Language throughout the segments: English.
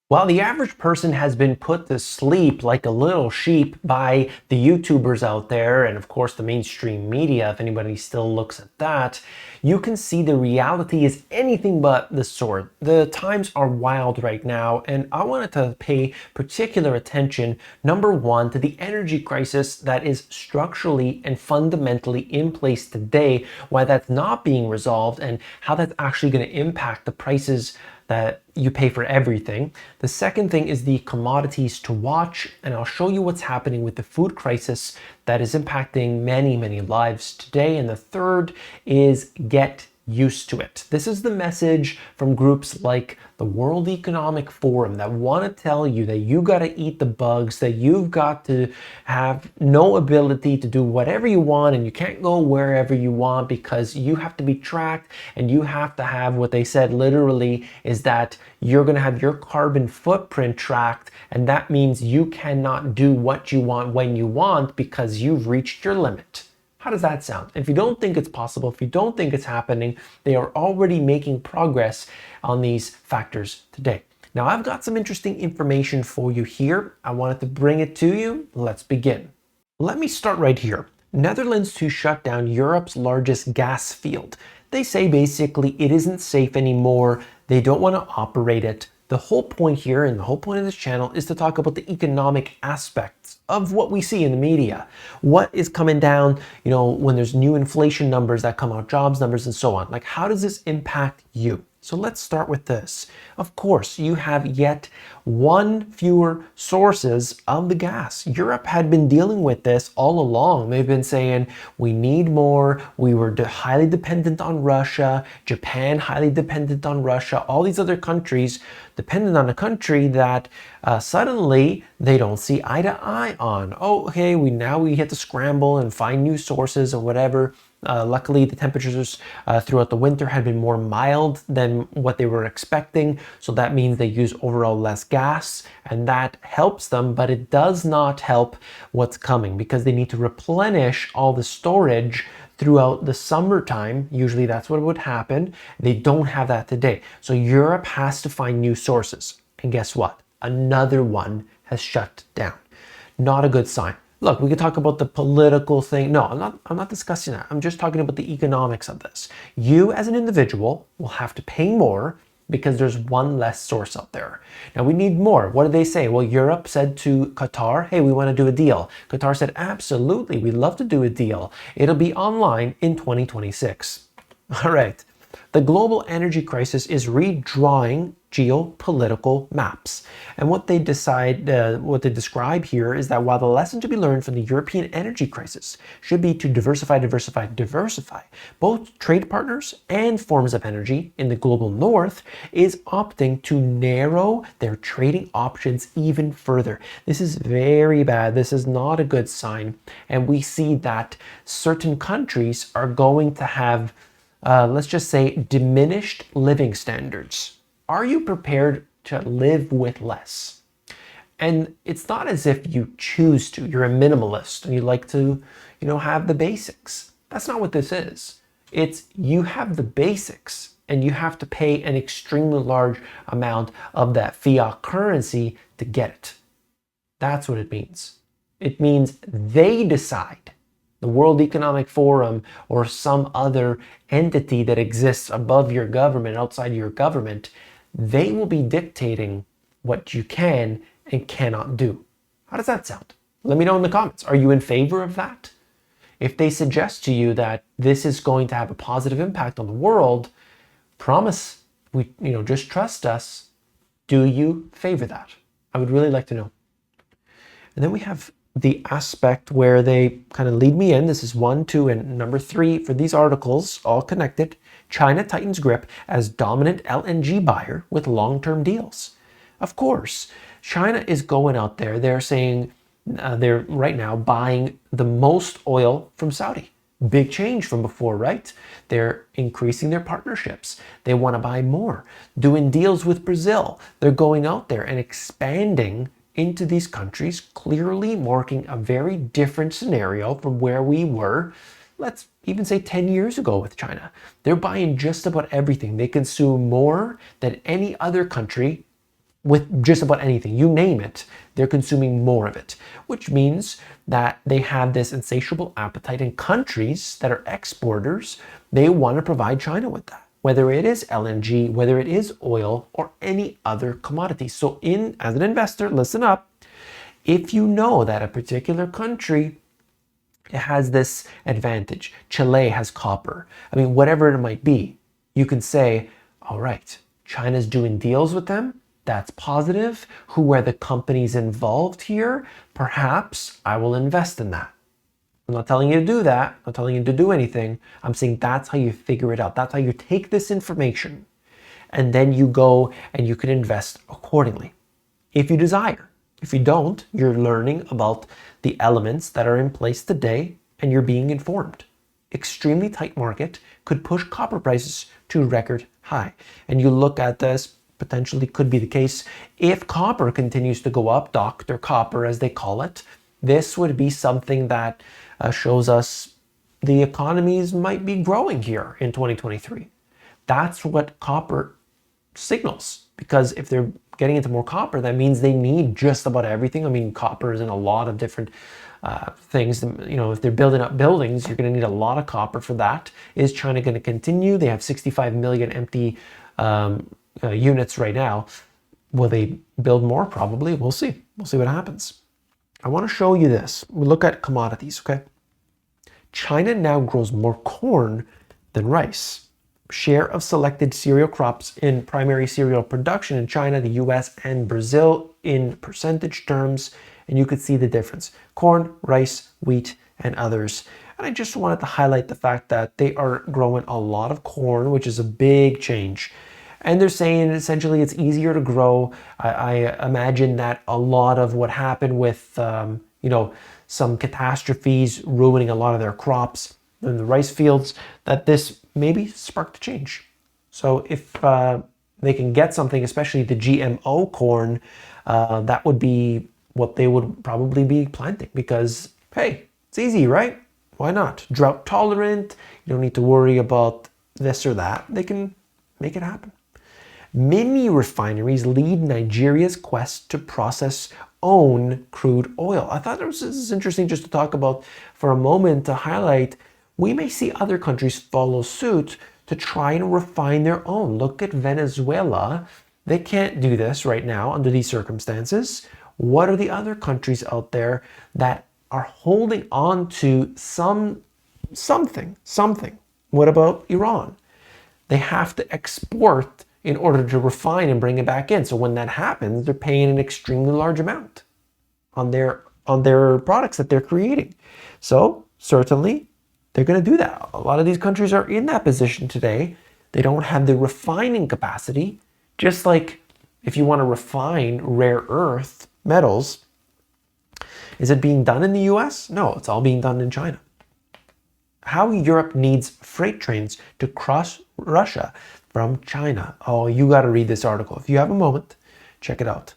While the average person has been put to sleep like a little sheep by the YouTubers out there, and of course the mainstream media, if anybody still looks at that, you can see the reality is anything but the sort. The times are wild right now, and I wanted to pay particular attention, number one, to the energy crisis that is structurally and fundamentally in place today, why that's not being resolved, and how that's actually going to impact the prices that you pay for everything. The second thing is the commodities to watch, and I'll show you what's happening with the food crisis that is impacting many lives today. And the third is get used to it. This is the message from groups like the World Economic Forum that want to tell you that you got to eat the bugs, that you've got to have no ability to do whatever you want, and you can't go wherever you want because you have to be tracked, and you have to have what they said literally is that you're going to have your carbon footprint tracked, and that means you cannot do what you want when you want because you've reached your limit. How does that sound? If you don't think it's possible, if you don't think it's happening, they are already making progress on these factors today. Now, I've got some interesting information for you here. I wanted to bring it to you. Let's begin. Let me start right here. Netherlands to shut down Europe's largest gas field. They say basically it isn't safe anymore. They don't want to operate it. The whole point here and the whole point of this channel is to talk about the economic aspects of what we see in the media. What is coming down, when there's new inflation numbers that come out, jobs numbers and so on. Like, how does this impact you? So let's start with this. Of course, you have yet one fewer sources of the gas. Europe had been dealing with this all along. They've been saying, we need more. We were highly dependent on Russia. Japan, highly dependent on Russia. All these other countries dependent on a country that suddenly they don't see eye to eye on. Oh, okay, now we have to scramble and find new sources or whatever. Luckily, the temperatures throughout the winter had been more mild than what they were expecting. So that means they use overall less gas, and that helps them, but it does not help what's coming because they need to replenish all the storage throughout the summertime. Usually that's what would happen. They don't have that today. So Europe has to find new sources. And guess what? Another one has shut down. Not a good sign. Look, we could talk about the political thing. No, I'm not discussing that. I'm just talking about the economics of this. You as an individual will have to pay more because there's one less source out there. Now we need more. What did they say? Well, Europe said to Qatar, hey, we want to do a deal. Qatar said, absolutely, we'd love to do a deal. It'll be online in 2026. All right. The global energy crisis is redrawing geopolitical maps. And what they describe here is that while the lesson to be learned from the European energy crisis should be to diversify, both trade partners and forms of energy in the global north is opting to narrow their trading options even further. This is very bad. This is not a good sign. And we see that certain countries are going to have let's just say diminished living standards. Are you prepared to live with less? And it's not as if you choose to. You're a minimalist and you like to, have the basics. That's not what this is. It's you have the basics and you have to pay an extremely large amount of that fiat currency to get it. That's what it means. It means they decide. The World Economic Forum or some other entity that exists above your government, outside your government, they will be dictating what you can and cannot do. How does that sound? Let me know in the comments. Are you in favor of that? If they suggest to you that this is going to have a positive impact on the world, promise, just trust us. Do you favor that? I would really like to know. And then we have the aspect where they kind of lead me in. This is 1, 2, and number 3 for these articles, all connected. China tightens grip as dominant LNG buyer with long-term deals. Of course, China is going out there. They're saying they're right now buying the most oil from Saudi. Big change from before, right? They're increasing their partnerships. They want to buy more, doing deals with Brazil. They're going out there and expanding into these countries, clearly marking a very different scenario from where we were, let's even say 10 years ago with China. They're buying just about everything. They consume more than any other country with just about anything. You name it, they're consuming more of it, which means that they have this insatiable appetite, and countries that are exporters, they want to provide China with that, whether it is LNG, whether it is oil, or any other commodity. So as an investor, listen up. If you know that a particular country has this advantage, Chile has copper, I mean, whatever it might be, you can say, all right, China's doing deals with them. That's positive. Who are the companies involved here? Perhaps I will invest in that. I'm not telling you to do that. I'm not telling you to do anything. I'm saying that's how you figure it out. That's how you take this information and then you go and you can invest accordingly if you desire. If you don't, you're learning about the elements that are in place today and you're being informed. Extremely tight market could push copper prices to record high. And you look at this, potentially could be the case if copper continues to go up, Dr. Copper as they call it. This would be something that shows us the economies might be growing here in 2023. That's what copper signals, because if they're getting into more copper, that means they need just about everything. I mean, copper is in a lot of different things. You know, if they're building up buildings, you're going to need a lot of copper for that. Is China going to continue? They have 65 million empty units right now. Will they build more? Probably. We'll see. We'll see what happens. I want to show you this. We look at commodities, okay? China now grows more corn than rice. Share of selected cereal crops in primary cereal production in China, the US, and Brazil in percentage terms, and you could see the difference. Corn, rice, wheat, and others. And I just wanted to highlight the fact that they are growing a lot of corn, which is a big change. And they're saying essentially it's easier to grow. I imagine that a lot of what happened with, some catastrophes ruining a lot of their crops in the rice fields, that this maybe sparked a change. So if they can get something, especially the GMO corn, that would be what they would probably be planting because, hey, it's easy, right? Why not? Drought tolerant. You don't need to worry about this or that. They can make it happen. Mini refineries lead Nigeria's quest to process own crude oil. I thought this is interesting just to talk about for a moment, to highlight we may see other countries follow suit to try and refine their own. Look at Venezuela. They can't do this right now under these circumstances. What are the other countries out there that are holding on to something? What about Iran? They have to export in order to refine and bring it back in. So when that happens, they're paying an extremely large amount on their products that they're creating. So certainly they're going to do that. A lot of these countries are in that position today. They don't have the refining capacity. Just like if you want to refine rare earth metals, is it being done in the US? No, it's all being done in China. How Europe needs freight trains to cross Russia from China. Oh, you got to read this article. If you have a moment, check it out.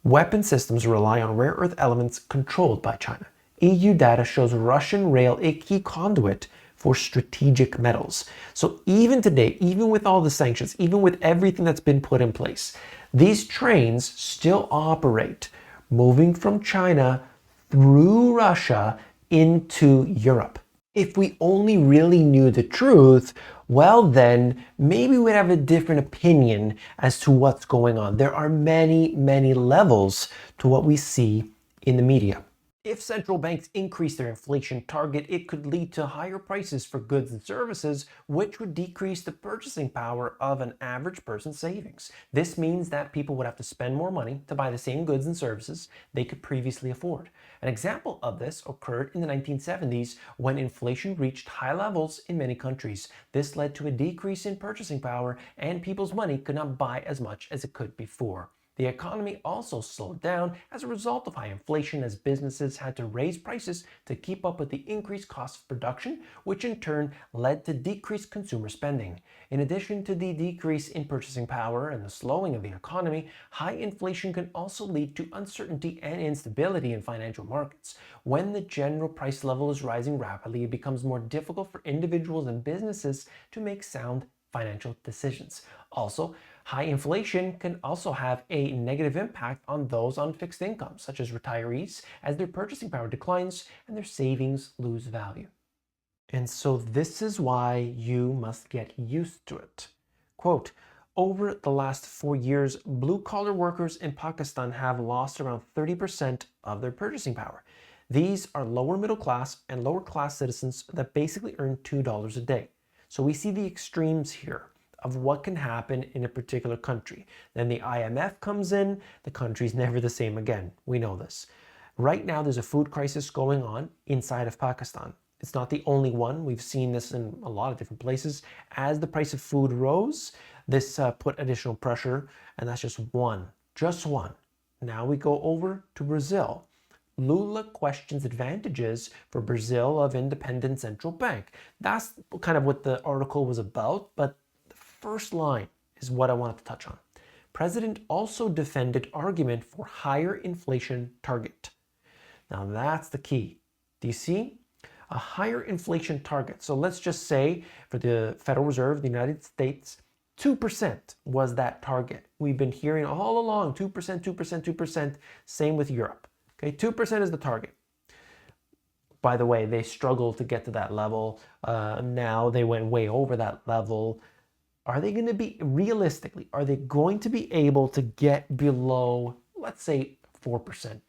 Weapon systems rely on rare earth elements controlled by China. EU data shows Russian rail a key conduit for strategic metals. So even today, even with all the sanctions, even with everything that's been put in place, these trains still operate, moving from China through Russia into Europe. If we only really knew the truth, well then maybe we'd have a different opinion as to what's going on. There are many, many levels to what we see in the media. If central banks increase their inflation target, it could lead to higher prices for goods and services, which would decrease the purchasing power of an average person's savings. This means that people would have to spend more money to buy the same goods and services they could previously afford. An example of this occurred in the 1970s when inflation reached high levels in many countries. This led to a decrease in purchasing power and people's money could not buy as much as it could before. The economy also slowed down as a result of high inflation as businesses had to raise prices to keep up with the increased cost of production, which in turn led to decreased consumer spending. In addition to the decrease in purchasing power and the slowing of the economy, high inflation can also lead to uncertainty and instability in financial markets. When the general price level is rising rapidly, it becomes more difficult for individuals and businesses to make sound financial decisions. Also, High inflation can also have a negative impact on those on fixed incomes, such as retirees, as their purchasing power declines and their savings lose value. And so this is why you must get used to it. Quote, over the last 4 years, blue-collar workers in Pakistan have lost around 30% of their purchasing power. These are lower middle class and lower class citizens that basically earn $2 a day. So we see the extremes here of what can happen in a particular country. Then the IMF comes in, the country's never the same again. We know this. Right now, there's a food crisis going on inside of Pakistan. It's not the only one. We've seen this in a lot of different places. As the price of food rose, this put additional pressure, and that's just one. Just one. Now we go over to Brazil. Lula questions advantages for Brazil of independent central bank. That's kind of what the article was about, but the first line is what I wanted to touch on. President also defended argument for higher inflation target. Now that's the key. Do you see? A higher inflation target. So let's just say for the Federal Reserve of the United States, 2% was that target. We've been hearing all along, 2%, 2%, 2%. Same with Europe. Okay, 2% is the target. By the way, they struggled to get to that level. Now they went way over that level. Are they going to be, realistically, are they going to be able to get below, let's say, 4%?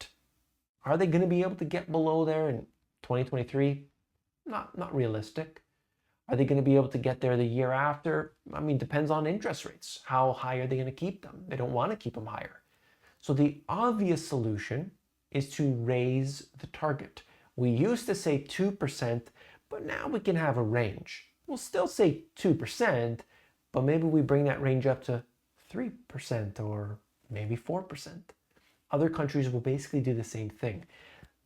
Are they going to be able to get below there in 2023? Not realistic. Are they going to be able to get there the year after? I mean, depends on interest rates. How high are they going to keep them? They don't want to keep them higher. So the obvious solution is to raise the target. We used to say 2%, but now we can have a range. We'll still say 2%, but maybe we bring that range up to 3% or maybe 4%. Other countries will basically do the same thing.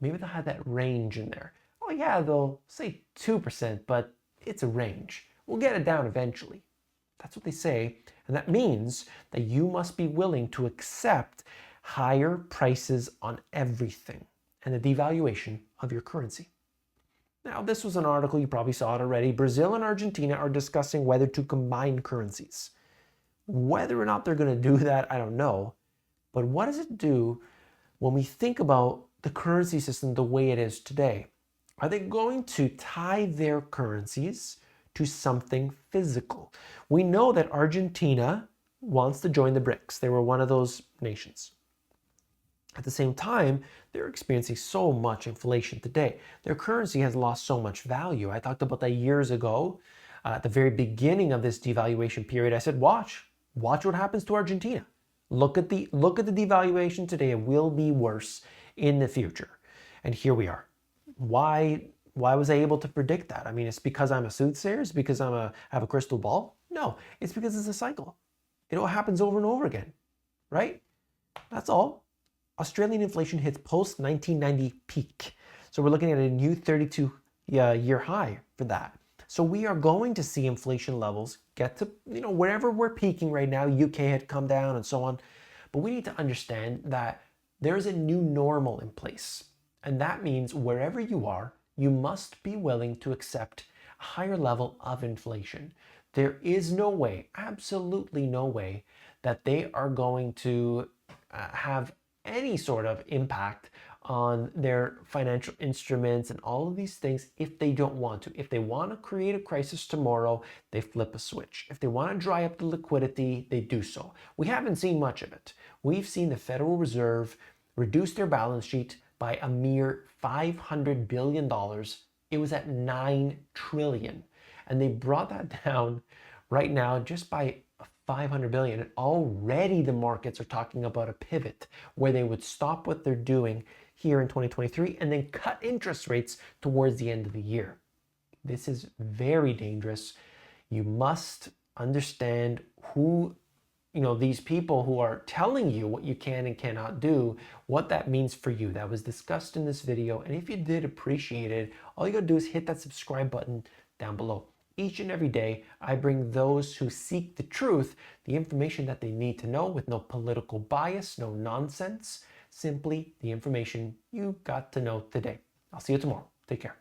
Maybe they'll have that range in there. Oh yeah, they'll say 2%, but it's a range. We'll get it down eventually. That's what they say. And that means that you must be willing to accept higher prices on everything and the devaluation of your currency. Now, this was an article, you probably saw it already. Brazil and Argentina are discussing whether to combine currencies. Whether or not they're going to do that, I don't know. But what does it do when we think about the currency system the way it is today? Are they going to tie their currencies to something physical? We know that Argentina wants to join the BRICS. They were one of those nations. At the same time, they're experiencing so much inflation today. Their currency has lost so much value. I talked about that years ago. At the very beginning of this devaluation period, I said, watch what happens to Argentina. Look at the devaluation today. It will be worse in the future. And here we are. Why was I able to predict that? I mean, it's because I'm a soothsayer? It's because I have a crystal ball? No, it's because it's a cycle. It all happens over and over again, right? That's all. Australian inflation hits post-1990 peak. So we're looking at a new 32-year high for that. So we are going to see inflation levels get to, wherever we're peaking right now. UK had come down and so on. But we need to understand that there is a new normal in place. And that means wherever you are, you must be willing to accept a higher level of inflation. There is no way, absolutely no way, that they are going to have any sort of impact on their financial instruments and all of these things if they don't want to. If they want to create a crisis tomorrow, they flip a switch. If they want to dry up the liquidity, they do so. We haven't seen much of it. We've seen the Federal Reserve reduce their balance sheet by a mere $500 billion. It was at $9 trillion. And they brought that down right now just by 500 billion. And already the markets are talking about a pivot where they would stop what they're doing here in 2023 and then cut interest rates towards the end of the year. This is very dangerous. You must understand who, these people who are telling you what you can and cannot do, what that means for you. That was discussed in this video. And if you did appreciate it, all you gotta do is hit that subscribe button down below. Each and every day, I bring those who seek the truth, the information that they need to know with no political bias, no nonsense, simply the information you got to know today. I'll see you tomorrow. Take care.